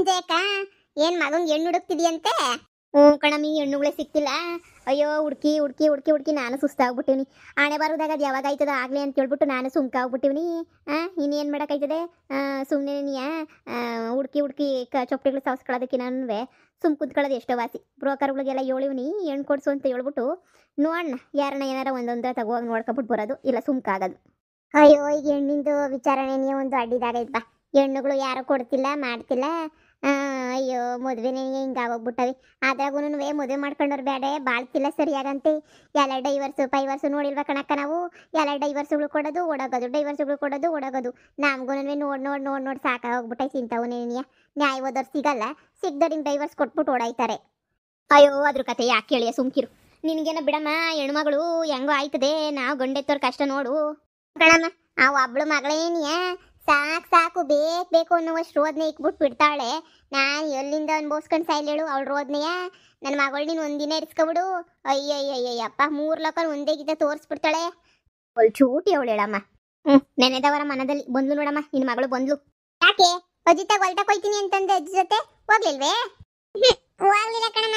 ಜಯಕ ಏನ್ ಮಗಂಗೆ ಹೆಣ್ಣು ಹುಡುಕ್ತಿದ್ಯಂತೆ? ಹ್ಞೂ ಕಣಮ್ಮಿ, ಹೆಣ್ಣುಗಳೇ ಸಿಕ್ತಿಲ್ಲ. ಅಯ್ಯೋ ಹುಡ್ಕಿ ಹುಡ್ಕಿ ಹುಡ್ಕಿ ಹುಡ್ಕಿ ನಾನು ಸುಸ್ತಾಗ್ಬಿಟ್ಟಿವ್ನಿ. ಆಣೆ ಬರೋದಾಗ ಅದು ಯಾವಾಗ ಆಯ್ತದ ಆಗ್ಲಿ ಅಂತ ಹೇಳ್ಬಿಟ್ಟು ನಾನು ಸುಮ್ಕಾಗ್ಬಿಟ್ಟಿವ್ನಿ. ಇನ್ನೇನು ಮಾಡೋಕ್ಕಾಯ್ತದೆ? ಸುಮ್ಮನೆ ನೀ ಹುಡ್ಕಿ ಹುಡ್ಕಿ ಚೊಪ್ಪಟಿಗಳು ಸಾವ್ಸ್ಕೊಳ್ಳೋದಕ್ಕೆ ನಾನು ಸುಮ್ ಕುಂತ್ಕೊಳ್ಳೋದು ಎಷ್ಟೋ ವಾಸಿ. ಬ್ರೋಕರ್ಗಳಿಗೆಲ್ಲ ಹೇಳಿವ್ನಿ ಹೆಣ್ಣು ಕೊಡ್ಸು ಅಂತ ಹೇಳ್ಬಿಟ್ಟು ನೋಡೋಣ ಯಾರನ್ನ ಏನಾರ ಒಂದೊಂದು ತಗೋಗಿ ನೋಡ್ಕೊಬಿಟ್ಟು ಬರೋದು, ಇಲ್ಲ ಸುಮ್ಕಾಗೋದು. ಅಯ್ಯೋ ಈಗ ಹೆಣ್ಣಿಂದು ವಿಚಾರಣೆ ಒಂದು ಅಡ್ಡಿದಾಗೈತಪ್ಪ. ಹೆಣ್ಣುಗಳು ಯಾರು ಕೊಡ್ತಿಲ್ಲ ಮಾಡ್ತಿಲ್ಲ. ಅಯ್ಯೋ ಮದುವೆನೇ ಹಿಂಗಾಗೋಗ್ಬಿಟ್ಟವಿ. ಅದ್ರಾಗೂ ಮದುವೆ ಮಾಡ್ಕೊಂಡವ್ರು ಬೇಡ ಬಾಳ್ತಿಲ್ಲ ಸರಿಯಾಗಂತೆ. ಎಲ್ಲ ಡೈವರ್ಸು ಪೈವರ್ಸು ನೋಡಿಲ್ವ ಕಣಕ್ಕ ನಾವು? ಎಲ್ಲ ಡೈವರ್ಸ್ಗಳು ಕೊಡೋದು ಓಡೋಗೋದು, ಡೈವರ್ಸ್ಗಳು ಕೊಡೋದು ಓಡೋಗೋದು. ನಮಗೂ ನೋಡಿ ಸಾಕಾಗೋಗ್ಬಿಟ್ಟೈತಿ ಇಂಥವನೇ. ನ್ಯಾಯ ಓದೋರು ಸಿಗಲ್ಲ, ಸಿಗ್ದವ್ರಿಗೆ ಡೈವರ್ಸ್ ಕೊಟ್ಬಿಟ್ಟು ಓಡಾಯ್ತಾರೆ. ಅಯ್ಯೋ ಅದ್ರ ಕತೆ ಯಾಕೆ ಕೇಳಿಯ ಸುಮ್ಕಿರು. ನಿನಗೇನ ಬಿಡಮ್ಮ, ಹೆಣ್ಮಗಳು ಹೆಂಗೋ ಆಯ್ತದೆ, ನಾವು ಗಂಡೆತ್ತವ್ರ ಕಷ್ಟ ನೋಡು ಕಣಮ್ಮ. ಆ ಒಬ್ಳು ಮಗಳೇನಿಯ ಸಾಕು ಬೇಕು ಅನ್ನುವಷ್ಟು ರೋದನೆ ಇಕ್ಬಿಟ್ಟು ಬಿಡ್ತಾಳೆ. ನಾನು ಎಲ್ಲಿಂದ ಅನ್ಬೋಸ್ಕೊಂಡು ಸಾಯ್ಲೇಳು ಅವಳು ರೋದನೆಯ. ನನ್ನ ಮಗಳು ನೀನು ಒಂದಿನ ಇರಿಸ್ಕೊಬಿಡು. ಅಯ್ಯಯ್ಯಯ್ಯಪ್ಪ 3 ಲೋಕ ಒಂದೇ ಗೀತ ತೋರಿಸ್ಬಿಡ್ತಾಳೆ. ಅವಳು ಚೂಟಿ ಅವಳು ಹೇಳಮ್ಮ. ನೆನೆದವರ ಮನದಲ್ಲಿ ಬಂದ್ಲು ನೋಡಮ್ಮ ನಿನ್ನ ಮಗಳು ಬಂದ್ಲು. ಯಾಕೆ ಅಜ್ಜಿತಾಗ ಹೊಲ್ಟಕ್ಕೆ ಹೋಯ್ತೀನಿ ಅಂತಂದೆ ಅಜ್ಜಿ ಜೊತೆ ಹೋಗ್ಲಿಲ್ವೇ? ಹೋಗ್ಲಿಲ್ಲ ಕಣಮ್ಮ.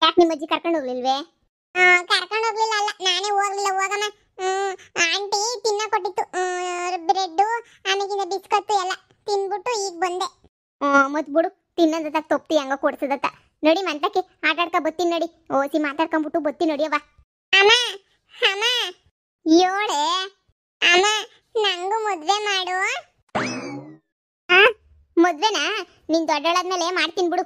ಯಾಕೆ ನಿಮ್ಮ ಅಜ್ಜಿ ಕರ್ಕೊಂಡು ಹೋಗ್ಲಿಲ್ವೇ? ಕರ್ಕೊಂಡು ಹೋಗ್ಲಿಲ್ಲ ಅಲ್ಲ, ನಾನೇ ಹೋಗ್ಲಿಲ್ಲ. ಹೋಗಮ್ಮ, ಆಂಟಿ ತಿನ್ನ ಕೊಟ್ಟಿತ್ತು ಬ್ರೆಡ್ ಆಮೇಕಿನ ಬಿಸ್ಕತ್ತು ಎಲ್ಲ ತಿನ್ಬಿಟ್ಟು ಈಗ ಬಂದೆ. ಮತ್ ಬಿಡು, ತಿನ್ನೋದತ್ತ ತೊಪ್ತಿ ಹೆಂಗ ಕೊಡ್ಸದತ್ತ. ನಡಿ ಮಂತಕ್ಕೆ ಆಟಾಡ್ಕ ಬತ್ತೀನಿ ನಡಿ. ಓಸಿ ಮಾತಾಡ್ಕೊಂಡ್ಬಿಟ್ಟು ಬತ್ತೀನಿ ನಡಿಯವ್ವ. ಅಮ್ಮ ಅಮ್ಮ ಯೋಳೆ ಅಮ್ಮ, ನಂಗೂ ಮದ್ವೆ ಮಾಡು. ಮದ್ವೆನಾ? ನೀನ್ ದೊಡ್ಡಳಾದ್ಮೇಲೆ ಮಾಡ್ತೀನಿ ಬಿಡು.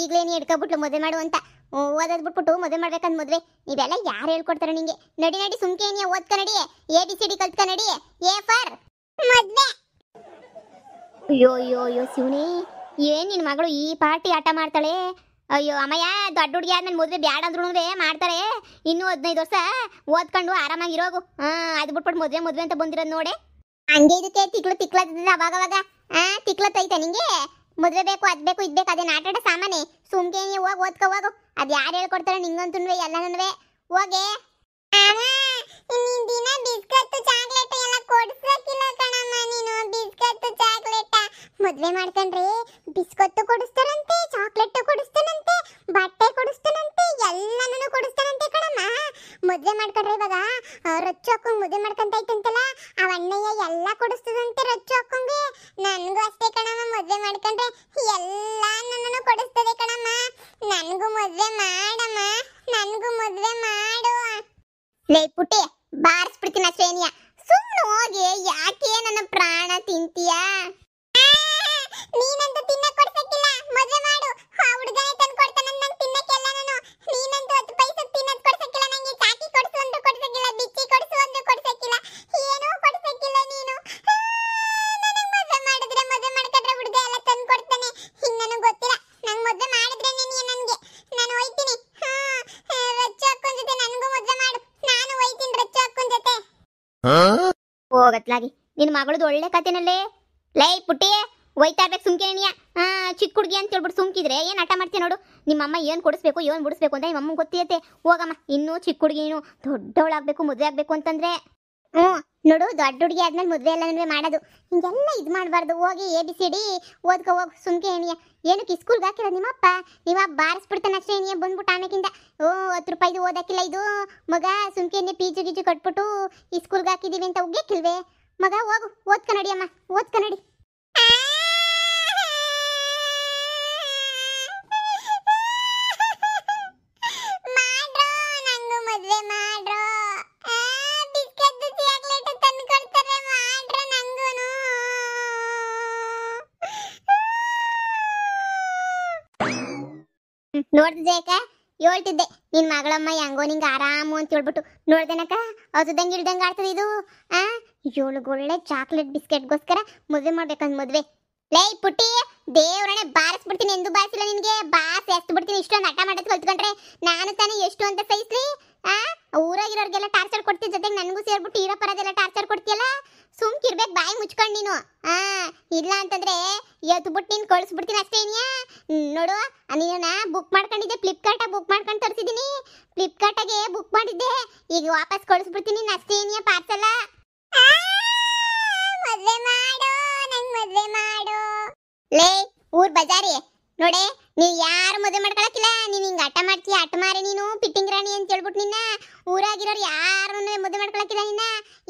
ಈಗಲೇ ನೀ ಹಿಡ್ಕೊಬಿಟ್ಲು ಮದ್ವೆ ಮಾಡು ಅಂತ. ಓದೋದ್ ಬಿಟ್ಬಿಟ್ಟು ಮದುವೆ ಮಾಡ್ಬೇಕಂತ ಮದ್ವೆ ನೀವೆಲ್ಲ ಯಾರು ಹೇಳ್ಕೊಡ್ತಾರ ನಿಂಗೆ? ನಡಿ ನಡಿ ಸುಮ್ಕೆ ನೀ ಓದ್ಕ ನಡಿ, ABCD ಕಲ್ತ್ಕ ನಡಿ. A ಫಾರ್ ಮದ್ವೆ. ಅಯ್ಯೋ ಅಯ್ಯೋ ಅಯ್ಯೋ ಶಿವನೇ, ಏನ್ ನಿನ್ ಮಗಳು ಈ ಪಾರ್ಟಿ ಆಟ ಮಾಡ್ತಾಳೆ? ಅಯ್ಯೋ ಅಮ್ಮಯ್ಯ, ದೊಡ್ಡ ಹುಡುಗಿ ಆದ್ಮೇಲೆ ಮದ್ವೆ ಬ್ಯಾಡ ಅಂದ್ರೂ ಮಾಡ್ತಾರೆ. ಇನ್ನೂ 15 ವರ್ಷ ಓದ್ಕೊಂಡು ಆರಾಮಾಗಿರೋಗು. ಅದ್ ಬಿಟ್ಬಿಟ್ಟು ಮದ್ವೆ ಅಂತ ಬಂದಿರೋದು ನೋಡೆ. ಹಂಗೆ ಇದಕ್ಕೆ ತಿಕ್ಲದ ಅವಾಗವಾಗ ತಿಕ್ಲತ್ತೈತ ನಿಂಗೆ? ಮದ್ವೆ ಬೇಕು ಅದ್ ಬೇಕು ಇದ್ ಬೇಕು ಅದೇನು ಆಟಾಡ ಸಾಮಾನೆ. ಸುಮ್ಕೆ ನೀ ಹೋಗಿ ಓದ್ಕೊ ಹೋಗು. ಅದ್ ಯಾರು ಹೇಳ್ಕೊಡ್ತಾರ ನಿಂಗಂತೂ ಎಲ್ಲನೂ ಹೋಗೆ. ದಿನ ಬಿಸ್ಕತ್ ಚಾಕ್ಲೇಟ್ ಎಲ್ಲ ಕೊಡ್ಸಕ್ಕಿಲ್ಲ ಕಣಮ್ಮ ನೀನು. ಬಿಸ್ಕತ್ ಚಾಕ್ಲೇಟ್ ಮದ್ವೆ ಮಾಡ್ಕೊಂಡ್ರೆ ಬಿಸ್ಕತ್ ಕೊಡಿಸ್ತಾರಂತೆ, ಚಾಕ್ಲೇಟ್ ಕೊಡಿಸ್ತಾನಂತೆ, ಬಟ್ಟೆ ಕೊಡಿಸ್ತಾನಂತೆ, ಎಲ್ಲನೂ ಕೊಡಿಸ್ತಾನಂತೆ ಕಣಮ್ಮ. ಮದ್ವೆ ಮಾಡ್ಕೊಂಡ್ರೆ ಇವಾಗ ರೊಚ್ಚು ಹಾಕೊಂಡ್ ಮದ್ವೆ ಮಾಡ್ಕೊಂತೈತಂತಲ್ಲ, ಅವ ಅಣ್ಣಯ್ಯ ಎಲ್ಲ ಕೊಡಿಸ್ತದಂತೆ ರೊಚ್ಚು ಹಾಕೊಂಗೆ. ನನ್ಗೂ ಅಷ್ಟೇ ಕಣಮ್ಮ, ಮದ್ವೆ ಮಾಡ್ಕೊಂಡ್ರೆ ಎಲ್ಲ ನನ್ನನ್ನು ಕೊಡಿಸ್ತದೆ ಕಣಮ್ಮ. ನನ್ಗೂ ಮದ್ವೆ ಮಾಡಮ್ಮ, ನನ್ಗೂ ಮದ್ವೆ ಮಾಡು. ಲೇ ಪುಟ್ಟಿ, ಬಾರಿಸ್ಬಿಡ್ತೀನಿ ಶ್ರೇಣಿಯ. ಸುಮ್ಮನೆ ಹೋಗಿ, ಯಾಕೆ ನನ್ನ ಪ್ರಾಣ ತಿಂತೀಯಾ? ನೀನಂತೂ ತಿನ್ನ ಕೊಡ್ಸಕ್ಕಿಲ್ಲ, ಮದ್ವೆ ಮಾಡು. ಆ ಹುಡುಗನೇ ತಂದು ಕೊಡ್ತಾನ ನಂಗೆ ತಿನ್ನಕ್ಕೆಲ್ಲ. ನೀನಂತೂ 10 ಪೈಸೆ ತಿನ್ನೋದು ಕೊಡ್ಸಕ್ಕಿಲ್ಲ ನಂಗೆ. ಚಾಕಿ ಕೊಡ್ಸು ಅಂದ್ರೂ ಕೊಡ್ಸಕ್ಕಿಲ್ಲ, ಬಿಚ್ಚಿ ಕೊಡ್ಸು ಅಂದ್ರೂ ಕೊಡ್ಸಕ್ಕಿಲ್ಲ, ಏನೂ ಕೊಡ್ಸಕ್ಕಿಲ್ಲ ನೀನು. ನನಗೆ ಮದ್ವೆ ಮಾಡಿದ್ರೆ ಮದ್ವೆ ಮಾಡ್ಕೊಂಡ್ರೆ ಹುಡುಗ ಎಲ್ಲ ತಂದು ಕೊಡ್ತಾನೆ. ಹಿಂಗೆ ನನಗೆ ಗೊತ್ತಿಲ್ಲ. ನಂಗೆ ಮದ್ವೆ ಮಾಡಿದ್ರೆ ನೀನು ನನಗೆ ನಾನು ಹೋಯ್ತೀನಿ. ರಚ್ಚು ಅಕ್ಕನ ಜೊತೆ ನನಗೂ ಮದ್ವೆ ಮಾಡು. ನಾನು ಹೋಯ್ತೀನಿ ರಚ್ಚು ಅಕ್ಕನ ಜೊತೆ. ಹೋಗತ್ಲಾಗಿ ನಿನ್ನ ಮಗಳದು ಒಳ್ಳೆ ಕತೆನಲ್ಲೇ. ಲೈ ಪುಟ್ಟಿ, ಒಯ್ತಾ ಇರ್ಬೇಕು ಸುಮ್ಕೇಣಿಯ. ಚಿಕ್ಕ ಹುಡುಗಿ ಅಂತ ಹೇಳ್ಬಿಟ್ಟು ಸುಮ್ಕಿದ್ರೆ ಏನು ಆಟ ಮಾಡ್ತೀಯ ನೋಡು. ನಿಮ್ಮಮ್ಮ ಏನು ಕೊಡಿಸ್ಬೇಕು ಏನು ಬಿಡಿಸ್ಬೇಕು ಅಂತ ನಿಮ್ಮಮ್ಮ ಗೊತ್ತಿರುತ್ತೆ. ಹೋಗಮ್ಮ, ಇನ್ನೂ ಚಿಕ್ಕ ಹುಡುಗಿ ನೀನು ದೊಡ್ಡವಳಾಗಬೇಕು, ಮದುವೆ ಆಗಬೇಕು ಅಂತಂದ್ರೆ. ನೋಡು, ದೊಡ್ಡ ಹುಡುಗಿ ಆದ್ಮೇಲೆ ಮದುವೆ ಎಲ್ಲ ಮಾಡೋದು. ಹಿಂಗೆಲ್ಲ ಇದು ಮಾಡಬಾರ್ದು. ಹೋಗಿ ABCD ಓದ್ಕೊ ಹೋಗು ಸುಮ್ಕೆ ಏಣಿಯ. ಏನಕ್ಕೆ ಸ್ಕೂಲ್ಗೆ ಹಾಕಿರೋದು ನಿಮ್ಮಪ್ಪ? ನೀವಪ್ಪ ಬಾರಿಸ್ಬಿಡ್ತಾನೆ ಅಷ್ಟೇ ಏಣಿಯ ಬಂದ್ಬಿಟ್ಟು ಆಮೇಕಿಂದ. 10 ರೂಪಾಯಿದು ಓದಾಕಿಲ್ಲ ಇದು ಮಗ. ಸುಮ್ಕೆ ಪೀಜು ಗೀಜು ಕಟ್ಬಿಟ್ಟು ಈ ಸ್ಕೂಲ್ಗೆ ಹಾಕಿದೀವಿ ಅಂತ ಉಗ್ಗಕ್ಕಿಲ್ವೇ ಮಗ? ಹೋಗು ಓದ್ಕ ನಡಿಯಮ್ಮ, ಓದ್ಕ ನಡಿ. ನೋಡ್ದೆ ಜಯಕ, ಹೇಳ್ತಿದ್ದೆ ನಿನ್ ಮಗಳಮ್ಮ ಹೆಂಗೋ ನಿಂಗೆ ಆರಾಮು ಅಂತ ಹೇಳ್ಬಿಟ್ಟು. ನೋಡ್ದೇನಕ್ಕ ಹಸುದಂಗೆ ಇಳ್ದಂಗೆ ಆಡ್ತದೆ ಇದು. ಇವಳುಗೊಳ್ಳೆ ಚಾಕ್ಲೇಟ್ ಬಿಸ್ಕೆಟ್ಗೋಸ್ಕರ ಮದುವೆ ಮಾಡ್ಬೇಕಂದ್ ಮದುವೆ. ಲೇ ಪುಟ್ಟಿ, ದೇವ್ರನೆ ಬಾರಿಸ್ಬಿಡ್ತೀನಿ. ಎಂದು ಬಾರಿಸಿಲ್ಲ ನಿನ್ಗೆ, ಬಾಸ್ ಎಷ್ಟು ಬಿಡ್ತೀನಿ. ಇಷ್ಟೊಂದು ಹಠ ಮಾಡೋದು ಕಲ್ತ್ಕೊಂಡ್ರೆ ನಾನು ತಾನೇ ಎಷ್ಟು ಅಂತ ಸಹಿಸ್ರಿ. ಊರಾಗಿರೋರ್ಗೆಲ್ಲ ಟಾರ್ಚರ್ ಕೊಡ್ತಿ, ಜೊತೆಗೆ ನನಗೂ ಸೇರ್ಬಿಟ್ಟು ಇರೋ ಪರದೆಲ್ಲ ಟಾರ್ಚರ್ ಕೊಡ್ತೀಯಲ್ಲ. ಸುಮ್ಕಿರ್ಬೇಕು, ಬಾಯಿ ಮುಚ್ಕೊಂಡು ನೀನು. ಇಲ್ಲ ಅಂತಂದ್ರೆ ಎತ್ಬಿಟ್ಟು ನೀನು ಕಳಿಸ್ಬಿಡ್ತೀನಿ ಅಷ್ಟೇ. ನೋಡು, ನೀನ ಬುಕ್ ಮಾಡ್ಕೊಂಡಿದ್ದೆ, ಫ್ಲಿಪ್ಕಾರ್ಟಾಗ ಬುಕ್ ಮಾಡ್ಕೊಂಡು ತರಿಸಿದ್ದೀನಿ. ಫ್ಲಿಪ್ಕಾರ್ಟಾಗೆ ಬುಕ್ ಮಾಡಿದ್ದೆ, ಈಗ ವಾಪಸ್ ಕಳಿಸ್ಬಿಡ್ತೀನಿ ಅಷ್ಟೇ. ಪಾರ್ಸಲ ಮದುವೆ ಮಾಡು, ನಂಗೆ ಮದುವೆ ಮಾಡು. ಲೇ ಊರ್ ಬಜಾರಿ ನೋಡೆ, ನೀವ್ ಯಾರು ಮದುವೆ ಮಾಡ್ಕೊಳಕಿಲ್ಲ. ನೀನ್ ಹಿಂಗ ಹಠ ಮಾಡ್ತೀಯ, ಹಠ ಮಾರಿ ನೀನು ಪಿಟ್ಟಿಂಗ್ ರಾಣಿ ಅಂತ ಹೇಳ್ಬಿಟ್ಟು ನಿನ್ನ ಊರಾಗಿರೋರು ಯಾರನ್ನ ಮದುವೆ ಮಾಡ್ಕೊಳಕಿಲ್ಲ. ನಿನ್ನ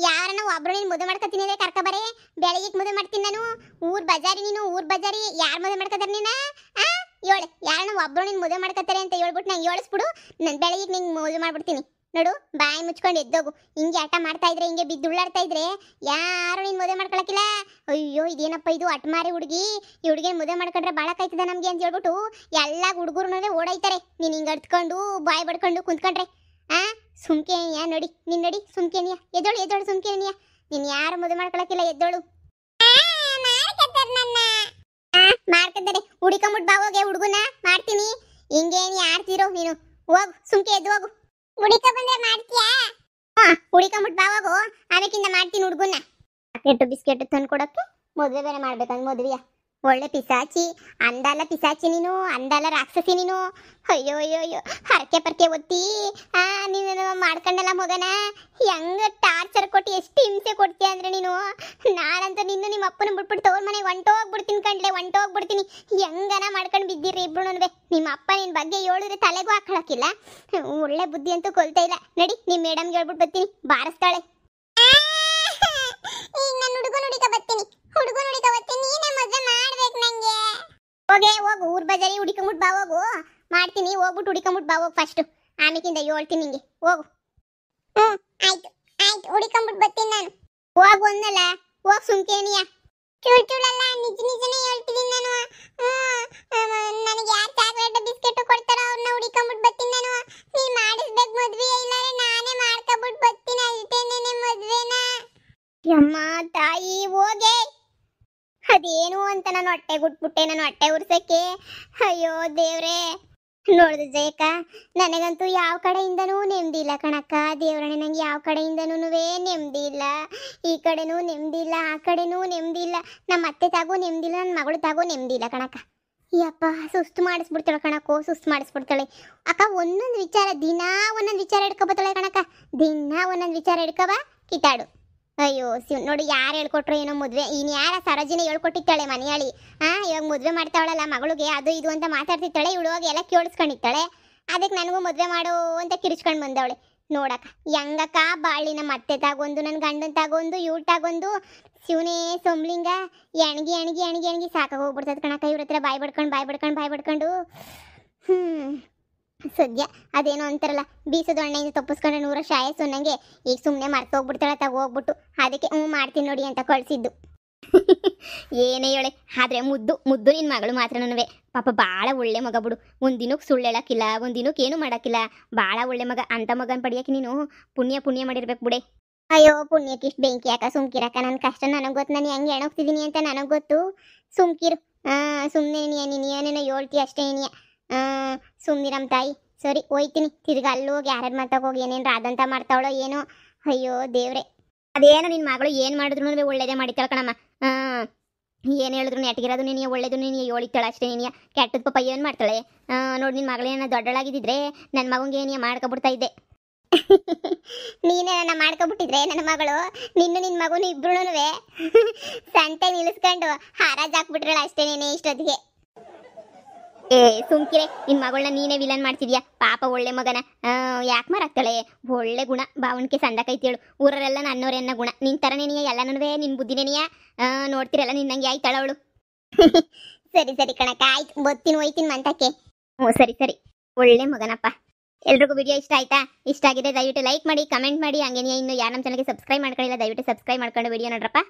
ಯಾರನ್ನ ಒಬ್ರು ನೀನ್ ಮದುವೆ ಮಾಡ್ಕೊತೀನಿ ಅಂದ್ರೆ ಕರ್ಕ ಬರೇ, ಬೆಳಗ್ಗೆ ಮದುವೆ ಮಾಡ್ತೀನಿ ನಾನು. ಊರ್ ಬಜಾರಿ ನೀನು, ಊರ್ ಬಜಾರಿ. ಯಾರು ಮದುವೆ ಮಾಡ್ಕೊತಾರ ನೀನ? ಹೇಳು, ಯಾರನ್ನ ಒಬ್ರು ನೀನ್ ಮದುವೆ ಮಾಡ್ಕೊತಾರೆ ಅಂತ ಹೇಳ್ಬಿಟ್ಟು ನಂಗೆ ಹೇಳಿಸ್ಬಿಡು. ನಾನು ಬೆಳಗ್ಗೆ ನಿಂಗೆ ಮದುವೆ ಮಾಡ್ಬಿಡ್ತೀನಿ. ನೋಡು, ಬಾಯಿ ಮುಚ್ಕೊಂಡು ಎದ್ದೋಗು. ಹಿಂಗೆ ಆಟ ಮಾಡ್ತಾ ಇದ್ರೆ, ಹಿಂಗೆ ಬಿದ್ದು ಉಳ್ಳಾಡ್ತಾ ಇದ್ರೆ ಯಾರು ನೀನ್ ಮದುವೆ ಮಾಡ್ಕೊಳಕಿಲ್ಲ. ಅಯ್ಯೋ, ಇದೇನಪ್ಪ ಇದು ಅಟ್ಮಾರಿ ಹುಡುಗಿ. ಈ ಹುಡುಗಿನ ಮದುವೆ ಮಾಡ್ಕೊಂಡ್ರೆ ಬಾಳ ಕಾಯ್ತದ ನಮ್ಗೆ ಅಂತ ಹೇಳ್ಬಿಟ್ಟು ಎಲ್ಲ ಹುಡುಗರು ಓಡಾಯ್ತಾರೆ. ನೀನ್ ಹಿಂಗೆ ಅಡ್ತ್ಕೊಂಡು ಬಾಯಿ ಬಡ್ಕೊಂಡು ಕುಂತ್ಕೊಂಡ್ರೆ ಸುಮ್ಕೇನಿಯ ನೋಡಿ, ನೀನ್ ನೋಡಿ ಸುಮ್ಕೇನಿಯ. ಎದ್ದೋಳು ಎದ್ದೋಳು, ಸುಮ್ಕೇನಿಯ. ನೀನ್ ಯಾರು ಮದುವೆ ಮಾಡ್ಕೊಳಕಿಲ್ಲ, ಎದ್ದೋಳು. ಮಾಡ್ಕಂತಾರೆ, ಹುಡಿಕೊಂಬಿಟ್ಟು ಬಾ ಹೋಗೆ ಹುಡುಗನ. ಮಾಡ್ತೀನಿ. ಹಿಂಗೇನಿ ಆಡ್ತಿರೋ ನೀನು. ಹೋಗು, ಸುಮ್ಕೆ ಎದ್ದು ಹೋಗು. ಹುಡಿಕ ಬಂದ್ರೆ ಮಾಡ್ತೀಯಾ? ಹುಡಿಕೊಂಬಿಟ್ಟು ಬಾ ಹೋಗು, ಆಮೇಕಿಂದ ಮಾಡ್ತೀನಿ ಹುಡುಗನ. ಕೆಟ್ಟು ಬಿಸ್ಕೆಟ್ ತಂದು ಕೊಡಕ್ಕೆ ಮದುವೆ ಬೇರೆ ಮಾಡ್ಬೇಕಂದ್ ಮದುವೆಯ. ಒಳ್ಳೆ ಪಿಸಾಚಿ, ಅಂದಲ್ಲ ಪಿಸಾಚಿ ನೀನು, ಅಂದಲ್ಲ ರಾಕ್ಷಸಿ ನೀನು. ಅಯ್ಯೋ ಅಯ್ಯೋ ಅಯ್ಯೋ, ಹರಕೆ ಪರ್ಕೆ ಒತ್ತಿ ನೀನು ಮಾಡ್ಕೊಂಡಲ್ಲ ಮಗನ. ಹೆಂಗ ಟಾರ್ಚರ್ ಕೊಟ್ಟು ಎಷ್ಟು ಹಿಂಸೆ ಕೊಡ್ತೀಯ ಅಂದ್ರೆ ನೀನು. ನಾನಂತ ನಿನ್ನ ನಿಮ್ಮ ಅಪ್ಪನ ಬಿಟ್ಬಿಟ್ಟು ತವ್ರ ಮನೆಗೆ ಹೊಂಟೋಗ್ಬಿಡ್ತೀನಿ ಕಂಡ್ಲೆ, ಹೊಂಟೋಗ್ಬಿಡ್ತೀನಿ. ಹೆಂಗನ ಮಾಡ್ಕೊಂಡು ಬಿದ್ದಿರಿ ಇಬ್ರು. ನಿಮ್ಮ ಅಪ್ಪ ನಿನ್ ಬಗ್ಗೆ ಹೇಳಿದ್ರೆ ತಲೆಗೂ ಹಾಕೊಳಕಿಲ್ಲ. ಒಳ್ಳೆ ಬುದ್ಧಿ ಅಂತೂ ಕೊಲ್ತಾ ಇಲ್ಲ. ನಡಿ, ನಿಮ್ ಮೇಡಮ್ಗೆ ಹೇಳ್ಬಿಟ್ಟು ಬರ್ತೀನಿ, ಬಾರಿಸ್ತಾಳೆ. ಈಗ ನಾನು ಹುಡುಗನ ಹುಡುಕ ಬರ್ತೀನಿ, ಹುಡುಗನ ಹುಡುಕ ಬರ್ತೀನಿ. ನೀನೇ ಮದುವೆ ಮಾಡ್ಬೇಕು ನಂಗೆ. ಹೋಗೆ ಹೋಗು, ಊರ್ ಬಜಾರಿ ಹುಡಿಕೊಂಬಿಟ್ಟು ಬಾ ಹೋಗು. ಮಾಡ್ತೀನಿ, ಹೋಗ್ಬಿಟ್ಟು ಹುಡಿಕೊಂಬಿಟ್ಟು ಬಾ ಹೋಗು ಫಸ್ಟ್. ಆಮೇಕಿಂದ ಹೇಳ್ತೀನಿ ನಿಂಗೆ, ಹೋಗು. ಆಯ್ತು ಆಯ್ತು, ಹುಡಿಕೊಂಬಿಟ್ಟು ಬರ್ತೀನಿ ನಾನು. ಹೋಗು ಅನ್ನಲ್ಲ, ಹೋಗ್ ಸುಮ್ಕೇನಿಯ. ಚೂಳಲ್ಲ, ನಿಜ ನಿಜನೇ ಹೇಳ್ತೀನಿ ನಾನು. ನನಗೆ ಯಾರು ಚಾಕ್ಲೇಟ್ ಬಿಸ್ಕೆಟ್ ಕೊಡ್ತಾರೋ ಅವ್ರನ್ನ ಹುಡಿಕೊಂಬಿಟ್ಟು ಬರ್ತೀನಿ ನಾನು. ನೀ ಮಾಡಿಸ್ಬೇಕು ಮದ್ವೆ, ಇಲ್ಲಾರೆ ನಾನೇ ಮಾಡ್ಕೊಂಬಿಟ್ಟು ಬರ್ತೀನಿ ಅಷ್ಟೇನೇನೆ ಮದ್ವೆನ. ಯಮ್ಮ ತಾಯಿ, ಹೋಗೆ. ಅದೇನು ಅಂತ ನಾನು ಹೊಟ್ಟೆ ಗುಟ್ಬಿಟ್ಟೆ, ನಾನು ಹೊಟ್ಟೆ ಉರ್ಸಕ್ಕೆ. ಅಯ್ಯೋ ದೇವ್ರೆ. ನೋಡ್ದು ಜಯಕ್ಕ, ನನಗಂತೂ ಯಾವ ಕಡೆಯಿಂದನೂ ನೆಮ್ಮದಿ ಇಲ್ಲ ಕಣಕ್ಕ. ದೇವ್ರಣ್ಣ, ನಂಗೆ ಯಾವ ಕಡೆಯಿಂದನೂ ನೆಮ್ಮದಿ ಇಲ್ಲ. ಈ ಕಡೆನೂ ನೆಮ್ಮದಿ ಇಲ್ಲ, ಆ ಕಡೆನೂ ನೆಮ್ಮದಿ ಇಲ್ಲ. ನಮ್ಮ ಅತ್ತೆ ತಾಗೂ ನೆಮ್ಮದಿ ಇಲ್ಲ, ನನ್ನ ಮಗಳು ತಾಗೂ ನೆಮ್ಮದಿ ಇಲ್ಲ ಕಣಕ್ಕ. ಯಪ್ಪ, ಸುಸ್ತು ಮಾಡಿಸ್ಬಿಡ್ತಾಳೆ ಕಣಕ್ಕೋ, ಸುಸ್ತು ಮಾಡಿಸ್ಬಿಡ್ತಾಳೆ ಅಕ್ಕ. ಒಂದೊಂದು ವಿಚಾರ, ದಿನಾ ಒಂದೊಂದು ವಿಚಾರ ಹಿಡ್ಕೊಬತ್ತಾಳೆ ಕಣಕ್ಕ. ದಿನಾ ಒಂದೊಂದು ವಿಚಾರ ಹಿಡ್ಕೊಬ ಕಿತಾಡು. ಅಯ್ಯೋ ನೋಡಿ, ಯಾರು ಹೇಳ್ಕೊಟ್ರು ಏನೋ ಮದುವೆ. ಇನ್ನು ಯಾರ ಸರೋಜಿನ ಹೇಳ್ಕೊಟ್ಟಿತ್ತಾಳೆ ಮನೆಯಾಳಿ. ಇವಾಗ ಮದುವೆ ಮಾಡ್ತಾವಳಲ್ಲ ಮಗಳಿಗೆ, ಅದು ಇದು ಅಂತ ಮಾತಾಡ್ತಿತ್ತಾಳೆ. ಇವಳು ಹೋಗಿ ಎಲ್ಲ ಕೇಳಿಸ್ಕೊಂಡಿತ್ತಾಳೆ. ಅದಕ್ಕೆ ನನಗೂ ಮದುವೆ ಮಾಡು ಅಂತ ಕಿರಿಚ್ಕೊಂಡು ಬಂದವಳೆ. ನೋಡಕ್ಕ ಹೆಂಗಕ್ಕ ಬಾಳಿ. ನಮ್ಮ ಅತ್ತೆ ತಾಗೊಂದು, ನನ್ನ ಗಂಡನ್ ತಾಗೊಂದು, ಇವಳು ತಾಗೊಂದು. ಶಿವನೇ ಸೊಂಬ್ಲಿಂಗ, ಎಣ್ಗಿ ಎಣ್ಗಿ ಎಣ್ಗಿ ಎಣ್ಗಿ ಸಾಕಾಗಿ ಹೋಗ್ಬಿಡ್ತದ ಕಣಕ್ಕ. ಇವ್ರ ಹತ್ರ ಬಾಯ್ ಬಡ್ಕೊಂಡು ಸದ್ಯ ಅದೇನೋ ಅಂತಾರಲ್ಲ, ಬೀಸದ ಎಣ್ಣೆಯಿಂದ ತಪ್ಪಿಸ್ಕೊಂಡ್ರೆ 100 ವರ್ಷ ಆಯಸ್ಸು ಅನ್ನಂಗೆ. ಈಗ ಸುಮ್ಮನೆ ಮರ್ತೋಗ್ಬಿಡ್ತಾಳೆ ಹೋಗ್ಬಿಟ್ಟು. ಅದಕ್ಕೆ ಮಾಡ್ತೀನಿ ನೋಡಿ ಅಂತ ಕಳಿಸಿದ್ದು. ಏನೇ ಹೇಳೆ, ಆದ್ರೆ ಮುದ್ದು ನಿನ್ ಮಗಳು ಮಾತ್ರ ನನವೆ. ಪಾಪ ಭಾಳ ಒಳ್ಳೆ ಮಗ ಬಿಡು. ಒಂದಿನಕ್ಕೆ ಸುಳ್ಳು ಹೇಳಕ್ಕಿಲ್ಲ, ಒಂದಿನಕ್ಕೆ ಏನು ಮಾಡಕ್ಕಿಲ್ಲ. ಭಾಳ ಒಳ್ಳೆ ಮಗ. ಅಂತ ಮಗನ ಪಡಿಯಕ್ಕೆ ನೀನು ಪುಣ್ಯ ಮಾಡಿರ್ಬೇಕು ಬಿಡೆ. ಅಯ್ಯೋ, ಪುಣ್ಯಕ್ಕೆ ಇಷ್ಟು ಬೆಂಕಿ ಯಾಕ? ಸುಮ್ಕಿರಕ್ಕ, ನನ್ನ ಕಷ್ಟ ನನಗೆ ಗೊತ್ತು. ನಾನು ಹೆಂಗೆ ಎಣೋಗ್ತಿದ್ದೀನಿ ಅಂತ ನನಗೆ ಗೊತ್ತು. ಸುಮ್ಕಿರು. ಸುಮ್ಮನೆ ನೀನು ಏನೇನೋ ಹೇಳ್ತಿ ಅಷ್ಟೇ. ಸುಮ್ಮನಿರಮ್ಮ ತಾಯಿ. ಸರಿ, ಹೋಯ್ತೀನಿ. ತಿರ್ಗಿ ಅಲ್ಲೋಗಿ ಯಾರ್ಯಾರು ಮಾತಾಗೋಗಿ ಏನೇನು ರಾದಂತ ಮಾಡ್ತಾವಳೋ ಏನೋ. ಅಯ್ಯೋ ದೇವ್ರೆ. ಅದೇನೋ ನಿನ್ನ ಮಗಳು ಏನು ಮಾಡಿದ್ರು ಒಳ್ಳೇದೇ ಮಾಡಿತಾಳ ಕಣಮ್ಮ. ಏನು ಹೇಳಿದ್ರು ನೆಟ್ಟಿಗಿರೋದು ನೀನು, ಒಳ್ಳೇದು ನೀನು ಹೇಳಿತಾಳ ಅಷ್ಟೇ. ನೀನು ಕೆಟ್ಟದ ಪಾಪ ಏನು ಮಾಡ್ತಾಳೆ ನೋಡಿ. ನಿನ್ನ ಮಗಳೇನ ದೊಡ್ಡಳಾಗಿದ್ದಿದ್ರೆ ನನ್ನ ಮಗಂಗೆ ಏನೇ ಮಾಡ್ಕೊಬಿಡ್ತಾ ಇದ್ದೆ. ನೀನೇ ನನ್ನ ಮಾಡ್ಕೊಬಿಟ್ಟಿದ್ರೆ ನನ್ನ ಮಗಳು, ನಿನ್ನ ಮಗುನು ಇಬ್ರು ಸಂತೆ ನಿಲ್ಲಿಸ್ಕೊಂಡು ಹಾರಾಜ್ ಹಾಕ್ಬಿಟ್ರಳ ಅಷ್ಟೇ ನೀನೇ ಇಷ್ಟೊತ್ತಿಗೆ. ಸುಮ್ಕಿರೆ, ನಿನ್ ಮಗಳನ್ನ ನೀನೇ ವಿಲನ್ ಮಾಡ್ತಿದ್ಯಾ. ಪಾಪ ಒಳ್ಳೆ ಮಗನ ಯಾಕೆ ಮಾರಾಗ್ತಾಳೆ. ಒಳ್ಳೆ ಗುಣ, ಭಾವಣಿಕೆ ಸಂದಕೈತೇಳು. ಊರರೆಲ್ಲ ನನ್ನೋರೆ ಅನ್ನೋ ಗುಣ. ನಿನ್ ತರನೇ ಎಲ್ಲನೂ ನಿನ್ ಬುದ್ಧಿನೇನಿಯ. ನೋಡ್ತಿರಲ್ಲ ನಿನ್ನಂಗೆ ಆಯ್ತಾಳ ಅವಳು. ಸರಿ ಕಣಕ್ಕ, ಆಯ್ತು. ಬರ್ತೀನಿ, ಹೋಯ್ತೀನಿ ಮಂತಕ್ಕೆ. ಸರಿ, ಒಳ್ಳೆ ಮಗನಪ್ಪ. ಎಲ್ರಿಗೂ ವಿಡಿಯೋ ಇಷ್ಟ ಆಯ್ತಾ? ಇಷ್ಟ ಆಗಿದೆ ದಯವಿಟ್ಟು ಲೈಕ್ ಮಾಡಿ, ಕಮೆಂಟ್ ಮಾಡಿ. ಹಂಗೇನೆ ಇನ್ನು ಯಾರು ನಮ್ಮ ಚಾನಲ್ಗೆ ಸಬ್ಸ್ಕ್ರೈಬ್ ಮಾಡ್ಕೊಳ್ಳಿಲ್ಲ ದಯವಿಟ್ಟು ಸಬ್ಸ್ಕ್ರೈಬ್ ಮಾಡ್ಕೊಂಡು ವಿಡಿಯೋ ನೋಡ್ರಪ್ಪ.